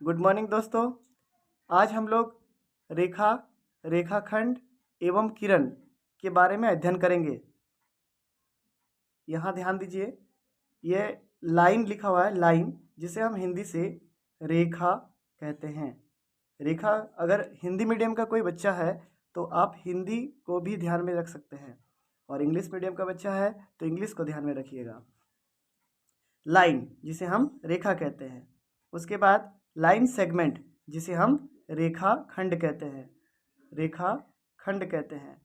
Good morning दोस्तों। आज हम लोग रेखा, रेखाखंड एवं किरण के बारे में अध्ययन करेंगे। यहाँ ध्यान दीजिए, ये लाइन लिखा हुआ है, लाइन, जिसे हम हिंदी से रेखा कहते हैं। रेखा, अगर हिंदी मीडियम का कोई बच्चा है तो आप हिंदी को भी ध्यान में रख सकते हैं, और इंग्लिश मीडियम का बच्चा है तो इंग्लिश को ध्यान में रखिएगा। लाइन, जिसे हम रेखा कहते हैं। उसके बाद लाइन सेगमेंट, जिसे हम रेखा खंड कहते हैं, रेखा खंड कहते हैं।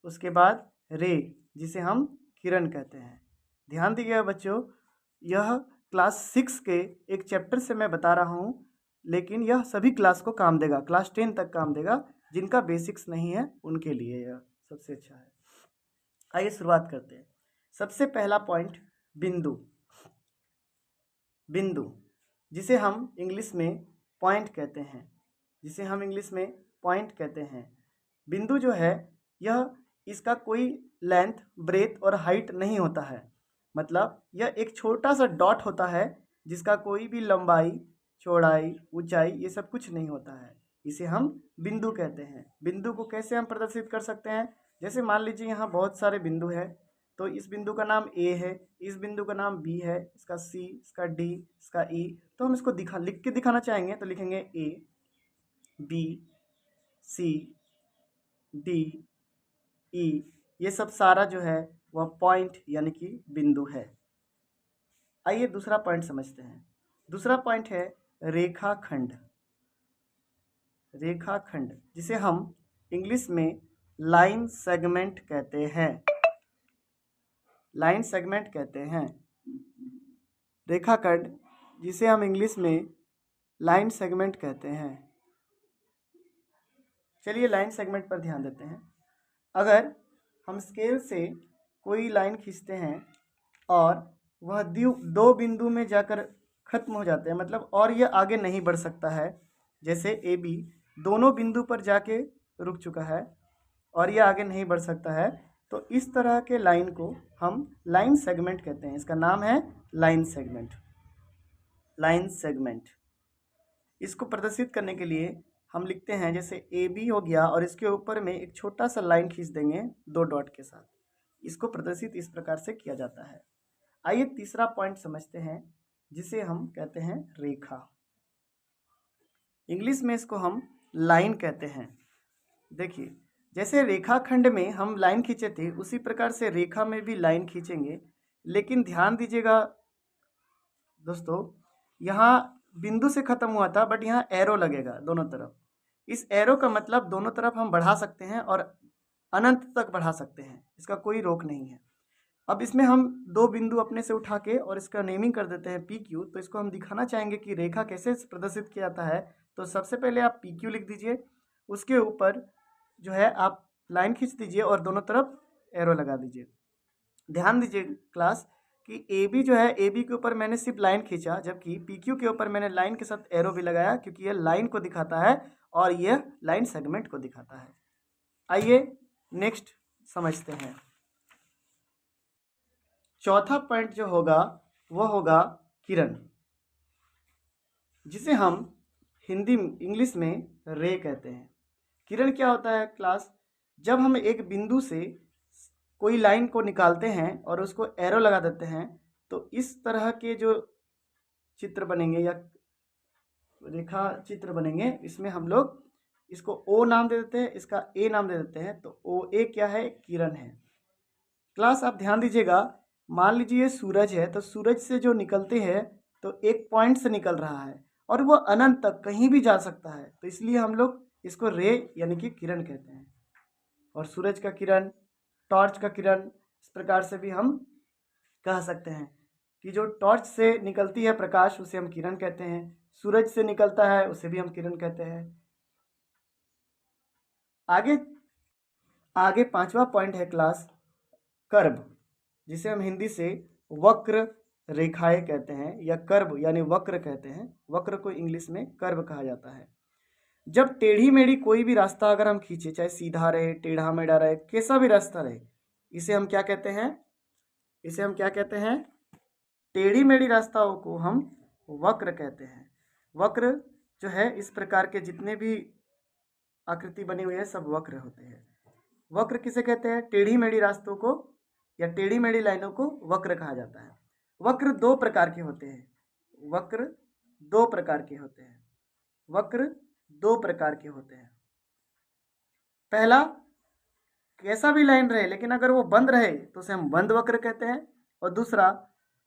उसके बाद रे, जिसे हम किरण कहते हैं। ध्यान दीजिएगा बच्चों, यह क्लास 6 के एक चैप्टर से मैं बता रहा हूँ, लेकिन यह सभी क्लास को काम देगा, क्लास 10 तक काम देगा। जिनका बेसिक्स नहीं है उनके लिए यह सबसे अच्छा है। आइए शुरुआत करते हैं। सबसे पहला पॉइंट, बिंदु। बिंदु, जिसे हम इंग्लिश में पॉइंट कहते हैं, जिसे हम इंग्लिश में पॉइंट कहते हैं। बिंदु जो है, यह इसका कोई लेंथ, ब्रेथ और हाइट नहीं होता है। मतलब यह एक छोटा सा डॉट होता है जिसका कोई भी लंबाई, चौड़ाई, ऊंचाई ये सब कुछ नहीं होता है। इसे हम बिंदु कहते हैं। बिंदु को कैसे हम प्रदर्शित कर सकते हैं? जैसे मान लीजिए यहाँ बहुत सारे बिंदु हैं, तो इस बिंदु का नाम ए है, इस बिंदु का नाम बी है, इसका सी, इसका डी, इसका ई। तो हम इसको लिख के दिखाना चाहेंगे तो लिखेंगे ए, बी, सी, डी, ई। ये सब सारा जो है वह पॉइंट यानी कि बिंदु है। आइए दूसरा पॉइंट समझते हैं। दूसरा पॉइंट है रेखाखंड। रेखाखंड, जिसे हम इंग्लिश में लाइन सेगमेंट कहते हैं। लाइन सेगमेंट कहते हैं। रेखाखंड, जिसे हम इंग्लिश में लाइन सेगमेंट कहते हैं। चलिए लाइन सेगमेंट पर ध्यान देते हैं। अगर हम स्केल से कोई लाइन खींचते हैं और वह दो बिंदु में जाकर खत्म हो जाते हैं, मतलब और यह आगे नहीं बढ़ सकता है, जैसे ए बी दोनों बिंदु पर जाके रुक चुका है और यह आगे नहीं बढ़ सकता है, तो इस तरह के लाइन को हम लाइन सेगमेंट कहते हैं। इसका नाम है लाइन सेगमेंट। लाइन सेगमेंट, इसको प्रदर्शित करने के लिए हम लिखते हैं, जैसे ए बी हो गया और इसके ऊपर में एक छोटा सा लाइन खींच देंगे दो डॉट के साथ। इसको प्रदर्शित इस प्रकार से किया जाता है। आइए तीसरा पॉइंट समझते हैं, जिसे हम कहते हैं रेखा। इंग्लिश में इसको हम लाइन कहते हैं। देखिए, जैसे रेखाखंड में हम लाइन खींचे थे, उसी प्रकार से रेखा में भी लाइन खींचेंगे। लेकिन ध्यान दीजिएगा दोस्तों, यहाँ बिंदु से खत्म हुआ था, बट यहाँ एरो लगेगा दोनों तरफ। इस एरो का मतलब दोनों तरफ हम बढ़ा सकते हैं और अनंत तक बढ़ा सकते हैं, इसका कोई रोक नहीं है। अब इसमें हम दो बिंदु अपने से उठा के और इसका नेमिंग कर देते हैं पी क्यू। तो इसको हम दिखाना चाहेंगे कि रेखा कैसे प्रदर्शित किया जाता है। तो सबसे पहले आप पी क्यू लिख दीजिए, उसके ऊपर जो है आप लाइन खींच दीजिए और दोनों तरफ एरो लगा दीजिए। ध्यान दीजिए क्लास कि ए बी जो है, ए बी के ऊपर मैंने सिर्फ लाइन खींचा, जबकि पी क्यू के ऊपर मैंने लाइन के साथ एरो भी लगाया, क्योंकि यह लाइन को दिखाता है और यह लाइन सेगमेंट को दिखाता है। आइए नेक्स्ट समझते हैं। चौथा पॉइंट जो होगा वह होगा किरण, जिसे हम हिंदी इंग्लिश में रे कहते हैं। किरण क्या होता है क्लास? जब हम एक बिंदु से कोई लाइन को निकालते हैं और उसको एरो लगा देते हैं, तो इस तरह के जो चित्र बनेंगे या रेखा चित्र बनेंगे, इसमें हम लोग इसको ओ नाम दे देते हैं, इसका ए नाम दे देते हैं। तो ओ ए क्या है? किरण है। क्लास आप ध्यान दीजिएगा, मान लीजिए सूरज है, तो सूरज से जो निकलते हैं तो एक पॉइंट से निकल रहा है और वो अनंत तक कहीं भी जा सकता है, तो इसलिए हम लोग इसको रे यानी कि किरण कहते हैं। और सूरज का किरण, टॉर्च का किरण, इस प्रकार से भी हम कह सकते हैं कि जो टॉर्च से निकलती है प्रकाश, उसे हम किरण कहते हैं। सूरज से निकलता है, उसे भी हम किरण कहते हैं। आगे आगे पांचवा पॉइंट है क्लास कर्व, जिसे हम हिंदी से वक्र रेखाएं कहते हैं या कर्व यानी वक्र कहते हैं। वक्र को इंग्लिश में कर्व कहा जाता है। जब टेढ़ी मेढ़ी कोई भी रास्ता अगर हम खींचे, चाहे सीधा रहे, टेढ़ा मेढ़ा रहे, कैसा भी रास्ता रहे, इसे हम क्या कहते हैं? इसे हम क्या कहते हैं? टेढ़ी मेढ़ी रास्ताओं को हम वक्र कहते हैं। वक्र जो है इस प्रकार के जितने भी आकृति बनी हुई है सब वक्र होते हैं। वक्र किसे कहते हैं? टेढ़ी मेढ़ी रास्तों को या टेढ़ी मेढ़ी लाइनों को वक्र कहा जाता है। वक्र दो प्रकार के होते हैं। वक्र दो प्रकार के होते हैं। वक्र दो प्रकार के होते हैं। पहला, कैसा भी लाइन रहे लेकिन अगर वो बंद रहे तो उसे हम बंद वक्र कहते हैं, और दूसरा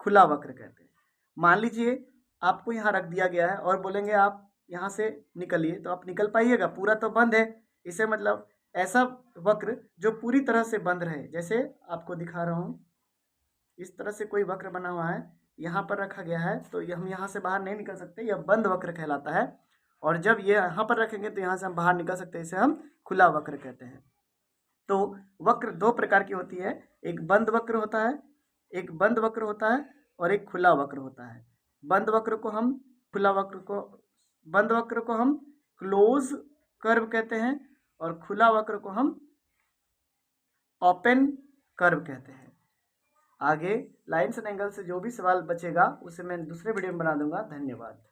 खुला वक्र कहते हैं। मान लीजिए आपको यहाँ रख दिया गया है और बोलेंगे आप यहाँ से निकलिए, तो आप निकल पाइएगा? पूरा तो बंद है। इसे मतलब ऐसा वक्र जो पूरी तरह से बंद रहे, जैसे आपको दिखा रहा हूँ, इस तरह से कोई वक्र बना हुआ है, यहाँ पर रखा गया है, तो हम यहाँ से बाहर नहीं निकल सकते, यह बंद वक्र कहलाता है। और जब ये यहाँ पर रखेंगे तो यहाँ से हम बाहर निकल सकते हैं, इसे हम खुला वक्र कहते हैं। तो वक्र दो प्रकार की होती है, एक बंद वक्र होता है, एक बंद वक्र होता है और एक खुला वक्र होता है। बंद वक्र को हम क्लोज कर्व कहते हैं और खुला वक्र को हम ओपन कर्व कहते हैं। आगे लाइन्स एंड एंगल से जो भी सवाल बचेगा उसे मैं दूसरे वीडियो में बना दूंगा। धन्यवाद।